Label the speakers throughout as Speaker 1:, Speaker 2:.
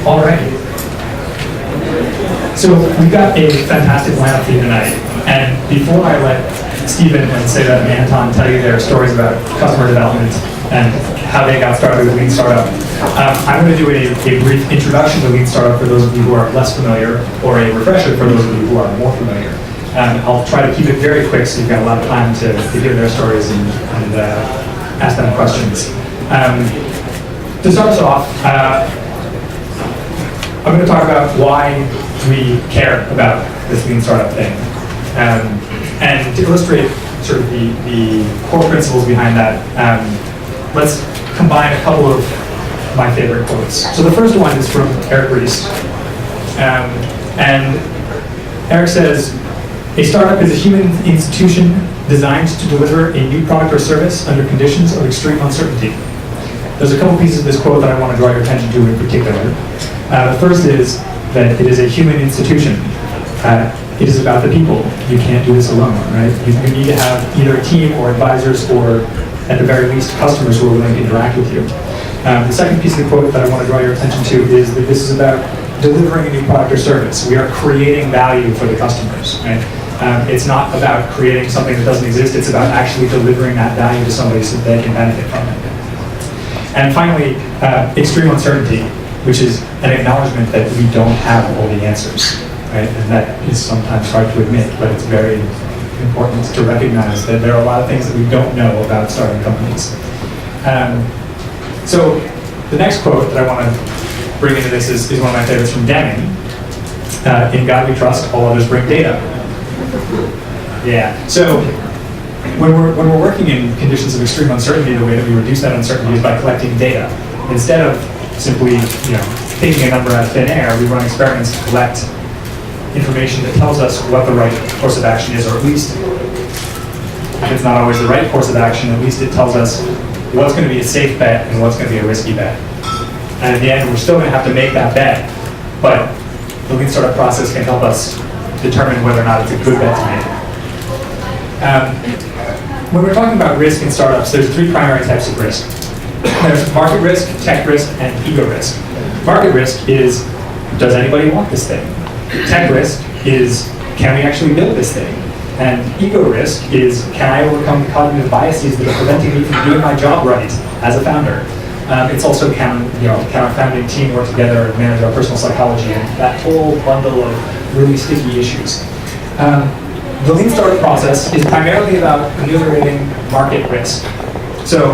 Speaker 1: All right. So we've got a fantastic lineup for you tonight. And before I let Stephen and Seda and Anton tell you their stories about customer development and how they got started with Lean Startup, I'm going to do a brief introduction to Lean Startup for those of you who are less familiar, or a refresher for those of you who are more familiar. I'll try to keep it very quick so you've got a lot of time to hear their stories and ask them questions. To start us off, I'm going to talk about why we care about this Lean Startup thing. And to illustrate sort of the core principles behind that, let's combine a couple of my favorite quotes. So the first one is from Eric Ries. And Eric says, "A startup is a human institution designed to deliver a new product or service under conditions of extreme uncertainty." There's a couple pieces of this quote that I want to draw your attention to in particular. The first is that it is a human institution. It is about the people. You can't do this alone, right? You need to have either a team or advisors or, at the very least, customers who are willing to interact with you. The second piece of the quote that I want to draw your attention to is that this is about delivering a new product or service. We are creating value for the customers, right? It's not about creating something that doesn't exist. It's about actually delivering that value to somebody so that they can benefit from it. And finally, extreme uncertainty, which is an acknowledgement that we don't have all the answers, right? And that is sometimes hard to admit, but it's very important to recognize that there are a lot of things that we don't know about starting companies. So the next quote that I want to bring into this is one of my favorites from Deming. "In God we trust, all others bring data." Yeah. So when we're working in conditions of extreme uncertainty, the way that we reduce that uncertainty is by collecting data. Instead of simply, taking a number out of thin air, we run experiments to collect information that tells us what the right course of action is, or at least, if it's not always the right course of action, at least it tells us what's going to be a safe bet and what's going to be a risky bet. And in the end, we're still going to have to make that bet, but the Lean Startup process can help us determine whether or not it's a good bet to make. When we're talking about risk in startups, there's three primary types of risk. There's market risk, tech risk, and ego risk. Market risk is, does anybody want this thing? Tech risk is, can we actually build this thing? And ego risk is, can I overcome the cognitive biases that are preventing me from doing my job right as a founder? It's also, can our founding team work together and manage our personal psychology, and that whole bundle of really sticky issues. The Lean Startup process is primarily about ameliorating market risk. So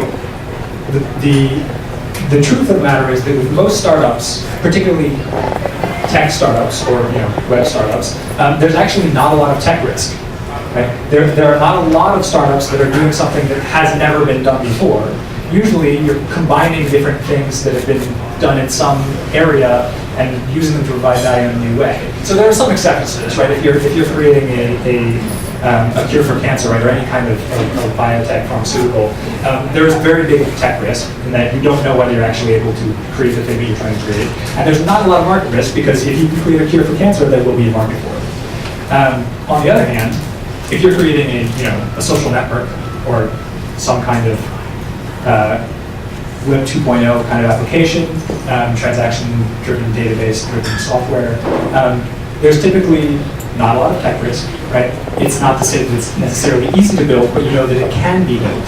Speaker 1: the truth of the matter is that with most startups, particularly tech startups or web startups, there's actually not a lot of tech risk. Right? There are not a lot of startups that are doing something that has never been done before. Usually you're combining different things that have been done in some area and using them to provide value in a new way. So there are some exceptions to this, right? If you're creating a cure for cancer, right, or any kind of biotech pharmaceutical, there's very big tech risk in that you don't know whether you're actually able to create the thing that you're trying to create. And there's not a lot of market risk because if you can create a cure for cancer, there will be a market for it. On the other hand, if you're creating a social network or some kind of Web 2.0 kind of application, transaction-driven, database-driven software, there's typically not a lot of tech risk, right? It's not to say that it's necessarily easy to build, but you know that it can be built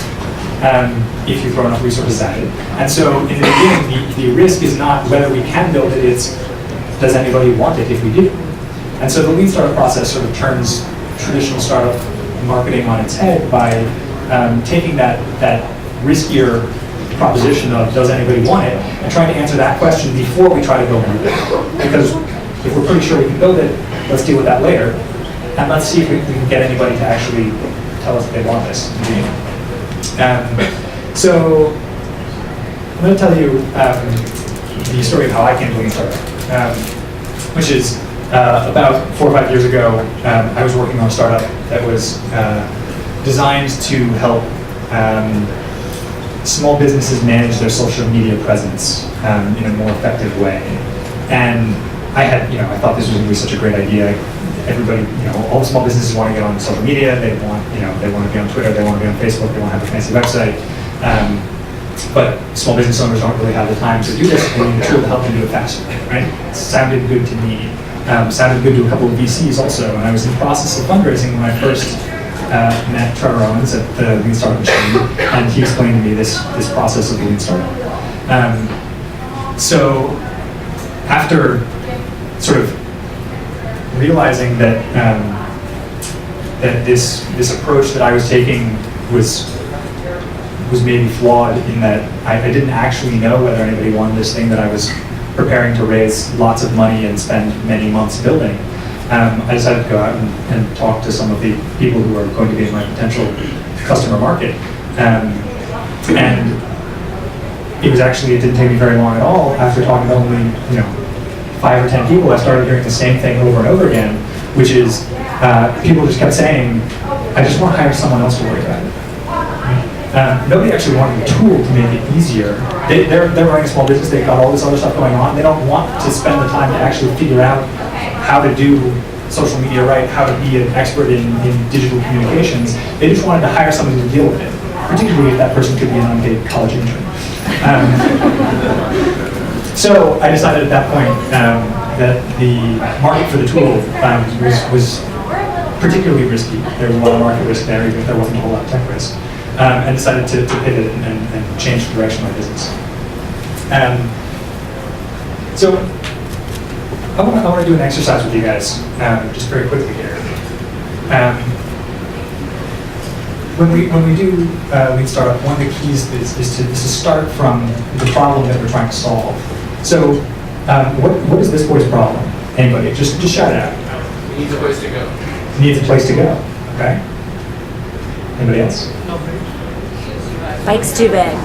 Speaker 1: if you throw enough resources at it. And so in the beginning, the risk is not whether we can build it, it's does anybody want it if we do? And so the Lean Startup process sort of turns traditional startup marketing on its head by taking that riskier proposition of does anybody want it, and trying to answer that question before we try to build it. Because if we're pretty sure we can build it, let's deal with that later, and let's see if we can get anybody to actually tell us that they want this. So I'm going to tell you the story of how I came to Lean Startup, which is about 4 or 5 years ago, I was working on a startup that was designed to help small businesses manage their social media presence in a more effective way. And I thought this was going to be such a great idea. Everybody, all the small businesses want to get on social media. They want to be on Twitter. They want to be on Facebook. They want to have a fancy website. But small business owners don't really have the time to do this, and we need a tool to help them do it faster, right? It sounded good to me. Sounded good to a couple of VCs also, and I was in the process of fundraising when I first met Trevor Owens at the Lean Startup Machine, and he explained to me this process of Lean Startup. So after sort of realizing that that this approach that I was taking was maybe flawed in that I didn't actually know whether anybody wanted this thing that I was preparing to raise lots of money and spend many months building. I decided to go out and talk to some of the people who are going to be in my potential customer market. And it didn't take me very long at all. After talking to only 5 or 10 people, I started hearing the same thing over and over again, which is people just kept saying, I just want to hire someone else to worry about it. Nobody actually wanted a tool to make it easier. They're running a small business, they've got all this other stuff going on. They don't want to spend the time to actually figure out how to do social media right, how to be an expert in digital communications. They just wanted to hire somebody to deal with it, particularly if that person could be an unpaid college intern. So I decided at that point that the market for the tool was particularly risky. There was a lot of market risk there, even if there wasn't a whole lot of tech risk. And decided to pivot and change the direction of my business. So I want to do an exercise with you guys, just very quickly here. When we do Lean Startup, one of the keys is to start from the problem that we're trying to solve. So what is this boy's problem? Anybody? Just shout it out.
Speaker 2: He needs a place to go.
Speaker 1: He needs a place to go. Okay. Anybody else?
Speaker 3: Bike's too big.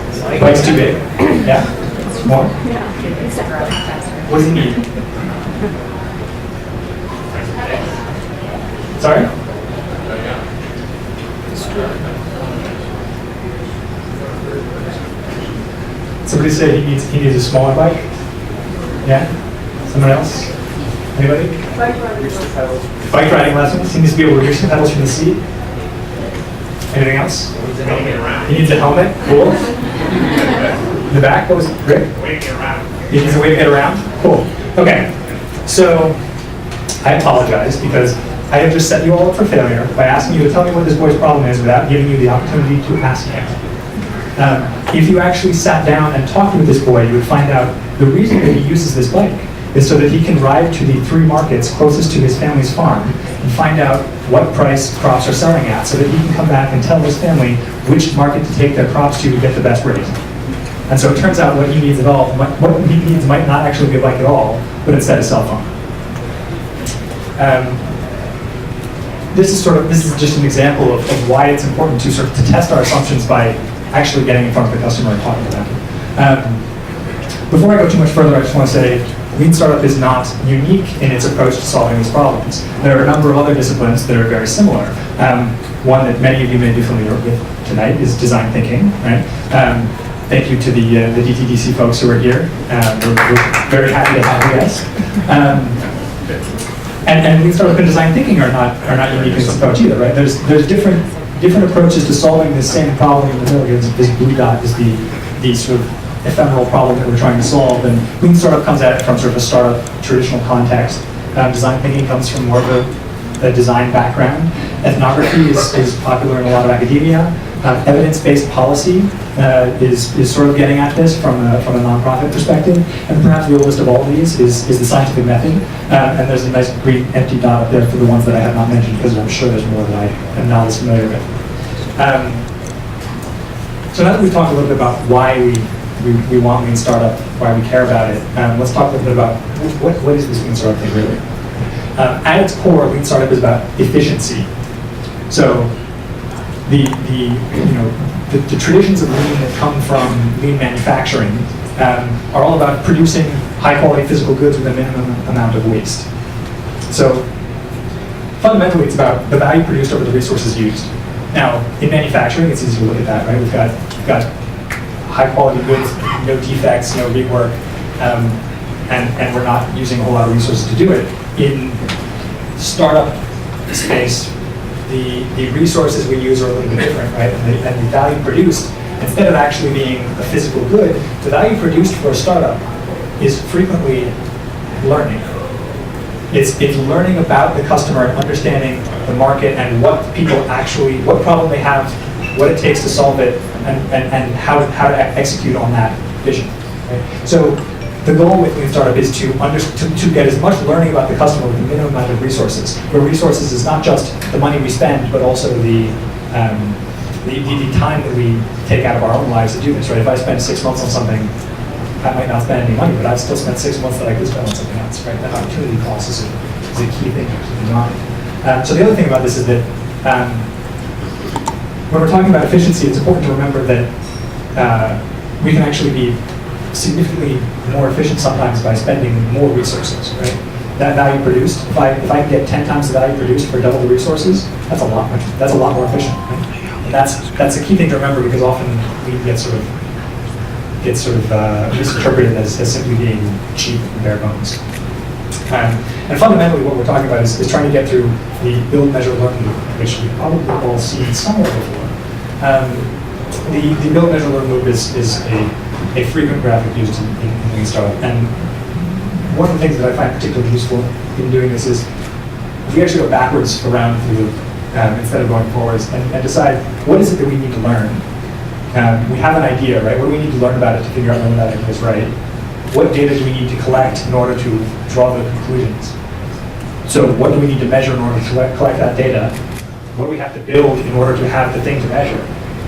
Speaker 1: Bike's too big. Yeah? More?
Speaker 3: Yeah.
Speaker 1: What does he need? Sorry? Somebody said he needs a smaller bike? Yeah? Someone else? Anybody? Bike riding lessons. He needs to be able to reach the pedals from the seat. Anything else? He needs a helmet. Cool. In the back, what was it? Rick? He needs a way to get around. Cool. Okay. So I apologize because I have just set you all up for failure by asking you to tell me what this boy's problem is without giving you the opportunity to ask him. If you actually sat down and talked with this boy, you would find out the reason that he uses this bike is so that he can ride to the 3 markets closest to his family's farm and find out what price crops are selling at so that he can come back and tell his family which market to take their crops to get the best rate. And so it turns out what he needs what he needs might not actually be a bike at all, but instead a cell phone. This is just an example of why it's important to sort of to test our assumptions by actually getting in front of the customer and talking to them. Before I go too much further, I just want to say Lean Startup is not unique in its approach to solving these problems. There are a number of other disciplines that are very similar. One that many of you may be familiar with tonight is design thinking, right? Thank you to the DTDC folks who are here. We're very happy to have you guys. And Lean Startup and design thinking are not unique in this approach either, right? There's different approaches to solving this same problem in the middle. This blue dot is the sort of ephemeral problem that we're trying to solve, and Lean Startup comes at it from sort of a startup traditional context. Design thinking comes from more of a design background. Ethnography is popular in a lot of academia. Evidence-based policy is sort of getting at this from a nonprofit perspective, and perhaps the oldest of all these is the scientific method. And there's a nice green empty dot up there for the ones that I have not mentioned, because I'm sure there's more that I am not as familiar with. So now that we've talked a little bit about why we want Lean Startup, why we care about it, let's talk a little bit about what is this Lean Startup thing really? At its core, Lean Startup is about efficiency. So the traditions of Lean that come from Lean manufacturing are all about producing high-quality physical goods with a minimum amount of waste. So fundamentally, it's about the value produced over the resources used. Now, in manufacturing, it's easy to look at that, right? We've got high-quality goods, no defects, no rework, and we're not using a whole lot of resources to do it. In startup space, the resources we use are a little bit different, right? And the value produced instead of actually being a physical good, the value produced for a startup is frequently learning. It's learning about the customer and understanding the market and what people actually, what problem they have, what it takes to solve it, and how to execute on that vision. Right? So the goal with Lean Startup is to get as much learning about the customer with the minimum amount of resources. Where resources is not just the money we spend, but also the time that we take out of our own lives to do this. Right? If I spend 6 months on something, I might not spend any money, but I've still spent 6 months that I could spend on something else. Right? That opportunity cost is a key thing to keep in mind. So the other thing about this is that when we're talking about efficiency, it's important to remember that we can actually be significantly more efficient sometimes by spending more resources, right? That value produced, if I can get 10 times the value produced for double the resources, that's a lot more efficient, right? And that's a key thing to remember, because often we get sort of misinterpreted as simply being cheap and bare bones. And fundamentally, what we're talking about is trying to get through the build, measure, learn loop, which we've probably all seen somewhere before. The build, measure, learn loop is a frequent graphic used in Lean Startup. And one of the things that I find particularly useful in doing this is we actually go backwards around the loop instead of going forwards and decide what is it that we need to learn. We have an idea, right? What do we need to learn about it to figure out whether that idea is right? What data do we need to collect in order to draw the conclusions? So what do we need to measure in order to collect that data? What do we have to build in order to have the thing to measure?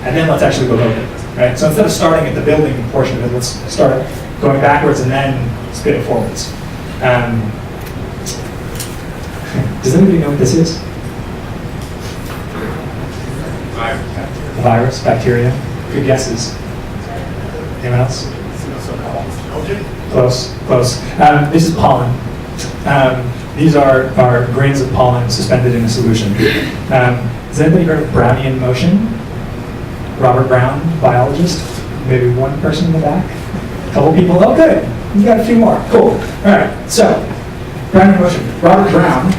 Speaker 1: And then let's actually go build it, right? So instead of starting at the building portion of it, let's start going backwards and then spin it forwards. Does anybody know what this is? Virus, bacteria. Good guesses. Anyone else? Close. This is pollen. These are grains of pollen suspended in a solution. Has anybody heard of Brownian motion? Robert Brown, biologist. Maybe one person in the back. A couple people. Oh, good. You got a few more. Cool. All right. So, Brownian motion. Robert Brown,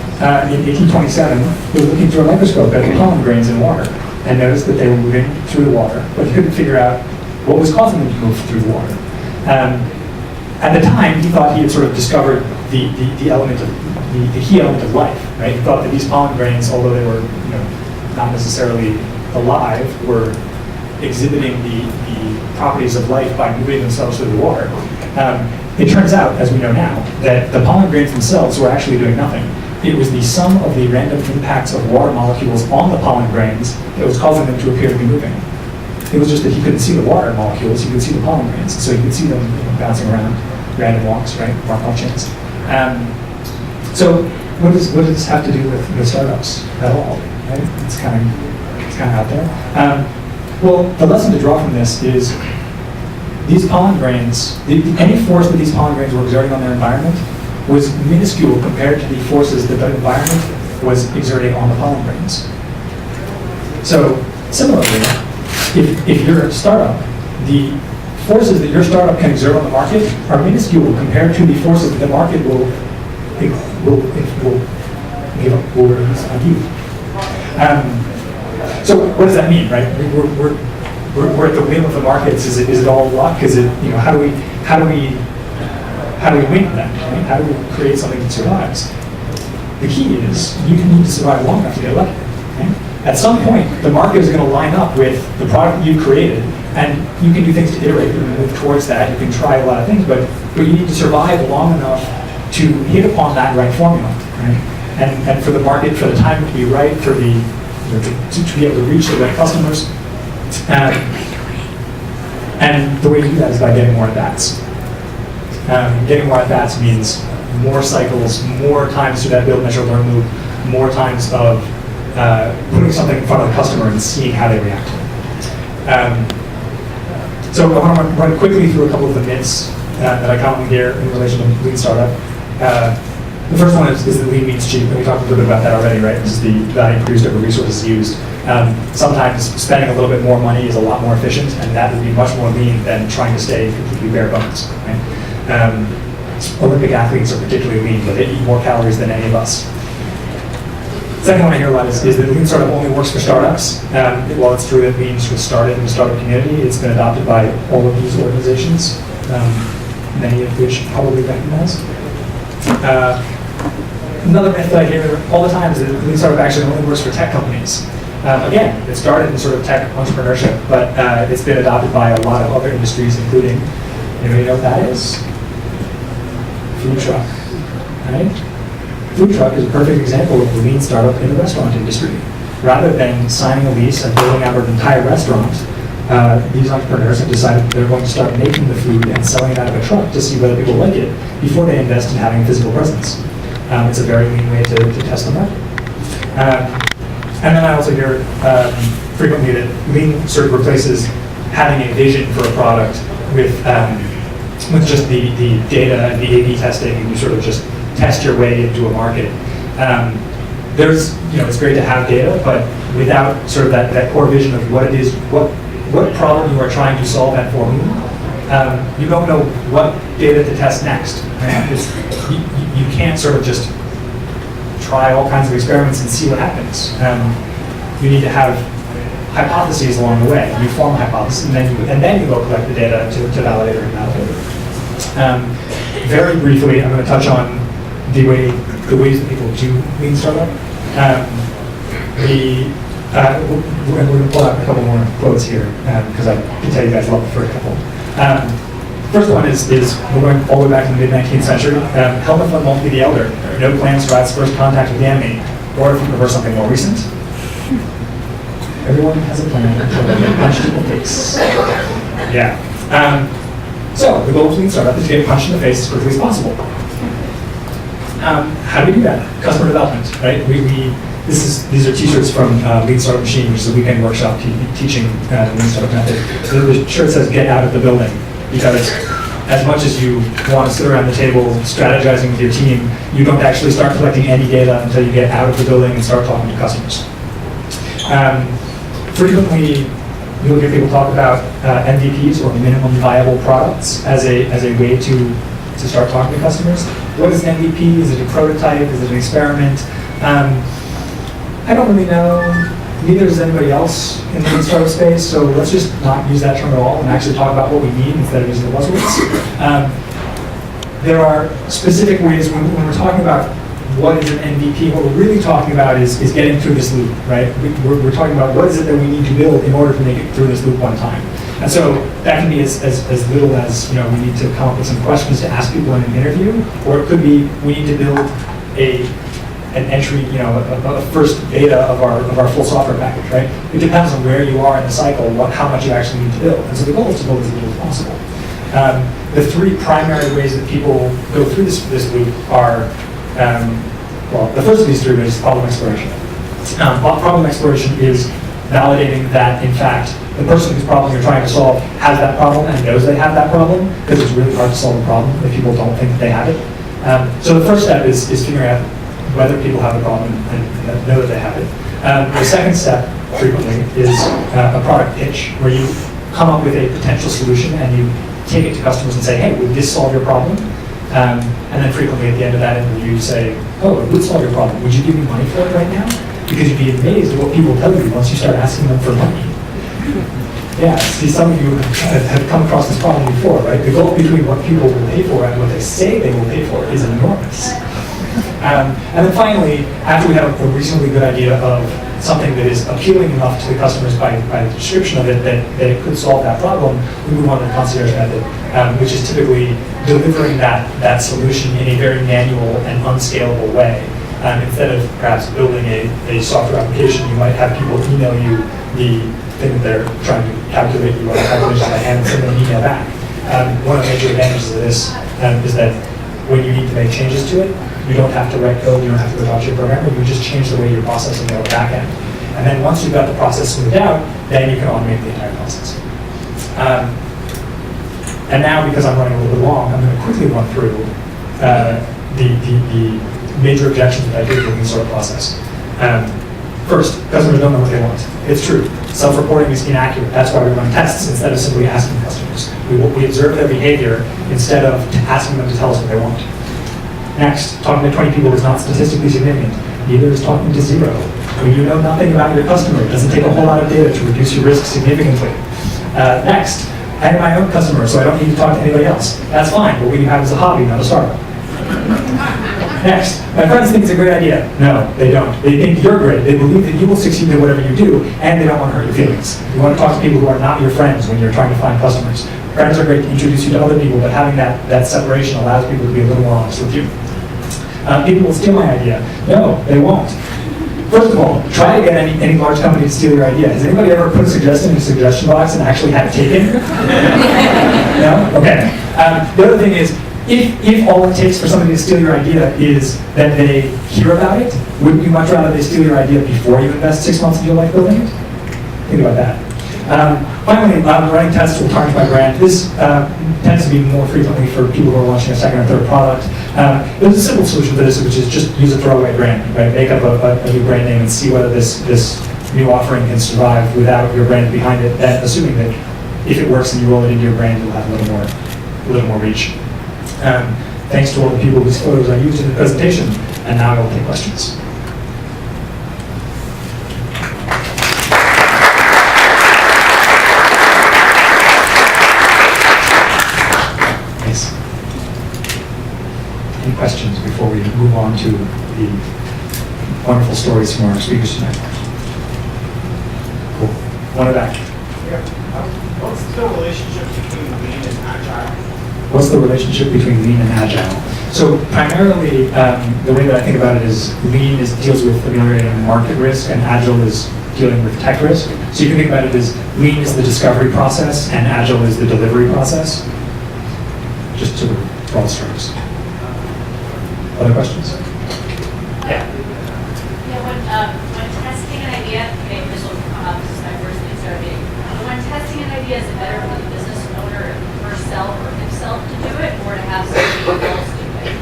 Speaker 1: in 1827, was looking through a microscope at the pollen grains in water and noticed that they were moving through the water, but he couldn't figure out what was causing them to move through the water. At the time, he thought he had sort of discovered the key element of life. Right? He thought that these pollen grains, although they were not necessarily alive, were exhibiting the properties of life by moving themselves through the water. It turns out, as we know now, that the pollen grains themselves were actually doing nothing. It was the sum of the random impacts of water molecules on the pollen grains that was causing them to appear to be moving. It was just that he couldn't see the water molecules, he could see the pollen grains, so he could see them bouncing around, random walks, right, Markov chains. So what does this have to do with startups at all? Right? It's kind of out there. Well, the lesson to draw from this is these pollen grains, any force that these pollen grains were exerting on their environment was minuscule compared to the forces that the environment was exerting on the pollen grains. So similarly, if you're a startup, the forces that your startup can exert on the market are minuscule compared to the forces that the market will release on you. So what does that mean, right? We're at the whim of the markets. Is it all luck? Is it how do we win then? Right? How do we create something that survives? The key is you need to survive long enough to get lucky. Right? At some point, the market is going to line up with the product you created, and you can do things to iterate and move towards that. You can try a lot of things, but you need to survive long enough to hit upon that right formula, right? And for the market, for the time to be right, for the to be able to reach the right customers. And the way to do that is by getting more at-bats. Getting more at-bats means more cycles, more times through that build, measure, learn loop, more times of putting something in front of the customer and seeing how they react to it. So I want to run quickly through a couple of the myths that I commonly hear in relation to Lean Startup. The first one is that lean means cheap, and we talked a little bit about that already, right? This is the value produced over resources used. Sometimes spending a little bit more money is a lot more efficient, and that would be much more lean than trying to stay completely bare bones, right? Olympic athletes are particularly lean, but they eat more calories than any of us. Second one I hear a lot is that Lean Startup only works for startups. While it's true that Lean sort of started in the startup community, it's been adopted by all of these organizations, many of which you probably recognize. Another myth that I hear all the time is that Lean Startup actually only works for tech companies. Again, it started in sort of tech entrepreneurship, but it's been adopted by a lot of other industries, including, anybody know what that is? Food truck, right? Food truck is a perfect example of the Lean Startup in the restaurant industry. Rather than signing a lease and building out an entire restaurant, these entrepreneurs have decided they're going to start making the food and selling it out of a truck to see whether people like it before they invest in having a physical presence. It's a very lean way to test the market. And then I also hear frequently that Lean sort of replaces having a vision for a product with just the data and the A/B testing, and you sort of just test your way into a market. It's great to have data, but without sort of that core vision of what it is, what problem you are trying to solve and for whom, you don't know what data to test next. You can't sort of just try all kinds of experiments and see what happens. You need to have hypotheses along the way. You form a hypothesis, and then you go collect the data to validate or invalidate it. Very briefly, I'm going to touch on the ways that people do Lean Startup. We're going to pull out a couple more quotes here, because I can tell you guys love the first couple. First one is we're going all the way back to the mid-19th century. Helmut von Moltke the Elder, no plans to survive first contact with the enemy, or if you prefer something more recent, everyone has a plan until they get punched in the face. Yeah. So the goal of Lean Startup is to get punched in the face as quickly as possible. How do we do that? Customer development, right? These are t-shirts from Lean Startup Machine, which is a weekend workshop teaching the Lean Startup method. So the shirt says "Get out of the building," because as much as you want to sit around the table strategizing with your team, you don't actually start collecting any data until you get out of the building and start talking to customers. Frequently, you'll hear people talk about MVPs, or minimum viable products, as a way to start talking to customers. What is an MVP? Is it a prototype? Is it an experiment? I don't really know. Neither does anybody else in the Lean Startup space, so let's just not use that term at all and actually talk about what we mean instead of using the buzzwords. There are specific ways when we're talking about what is an MVP, what we're really talking about is getting through this loop, right? We're talking about what is it that we need to build in order to make it through this loop one time. And so that can be as little as, we need to come up with some questions to ask people in an interview, or it could be we need to build an entry, a first beta of our full software package, right? It depends on where you are in the cycle, how much you actually need to build. And so the goal is to build as little as possible. The three primary ways that people go through this loop are, the first of these three ways is problem exploration. Problem exploration is validating that, in fact, the person whose problem you're trying to solve has that problem and knows they have that problem, because it's really hard to solve a problem if people don't think that they have it. So the first step is figuring out whether people have a problem and know that they have it. The second step, frequently, is a product pitch, where you come up with a potential solution and you take it to customers and say, hey, would this solve your problem? And then frequently at the end of that interview, you say, oh, it would solve your problem. Would you give me money for it right now? Because you'd be amazed at what people tell you once you start asking them for money. Yeah, see, some of you have come across this problem before, right? The gulf between what people will pay for and what they say they will pay for is enormous. And then finally, after we have a reasonably good idea of something that is appealing enough to the customers by the description of it that it could solve that problem, we move on to the concierge method, which is typically delivering that solution in a very manual and unscalable way. Instead of perhaps building a software application, you might have people email you the thing that they're trying to calculate you on a calculation by hand and send them an email back. One of the major advantages of this is that when you need to make changes to it, you don't have to write code, you don't have to go talk to your programmer, you just change the way you're processing the back end. And then once you've got the process smoothed out, then you can automate the entire process. And now, because I'm running a little bit long, I'm going to quickly run through the major objections that I hear to the sort of process. First, customers don't know what they want. It's true. Self-reporting is inaccurate. That's why we run tests instead of simply asking customers. We observe their behavior instead of asking them to tell us what they want. Next, talking to 20 people is not statistically significant. Neither is talking to zero. When you know nothing about your customer, it doesn't take a whole lot of data to reduce your risk significantly. Next, I have my own customers, so I don't need to talk to anybody else. That's fine, but what you have is a hobby, not a startup. Next, my friends think it's a great idea. No, they don't. They think you're great. They believe that you will succeed in whatever you do, and they don't want to hurt your feelings. You want to talk to people who are not your friends when you're trying to find customers. Friends are great to introduce you to other people, but having that separation allows people to be a little more honest with you. People will steal my idea. No, they won't. First of all, try to get any large company to steal your idea. Has anybody ever put a suggestion in a suggestion box and actually had it taken? No? Okay. The other thing is, if all it takes for somebody to steal your idea is that they hear about it, wouldn't you much rather they steal your idea before you invest 6 months of your life building it? Think about that. Finally, running tests will tarnish my brand. This tends to be more frequently for people who are launching a second or third product. There's a simple solution for this, which is just use a throwaway brand, right? Make up a new brand name and see whether this new offering can survive without your brand behind it. And assuming that if it works and you roll it into your brand, you'll have a little more reach. Thanks to all the people whose photos I used in the presentation, and now I will take questions. Yes. Any questions before we move on to the wonderful stories from our speakers tonight? Cool. One at back.
Speaker 2: Yeah. What's the relationship between lean and agile?
Speaker 1: What's the relationship between lean and agile? So primarily, the way that I think about it is lean deals with ameliorating market risk, and agile is dealing with tech risk. So you can think about it as lean is the discovery process, and agile is the delivery process. Just sort of broad strokes. Other questions? Yeah.
Speaker 4: Yeah, when testing an idea, maybe this will come up, this is my first thing starting. When testing an idea, is it better for the business owner herself or himself to do it, or to have somebody else do it?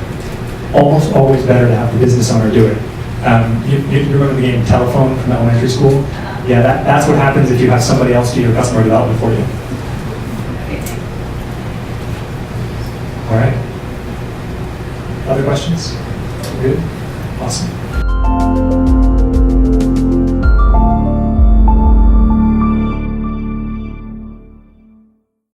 Speaker 1: Almost always better to have the business owner do it. You remember the game Telephone from elementary school? Yeah, that's what happens if you have somebody else do your customer development for you. All right. Other questions? Good? Awesome.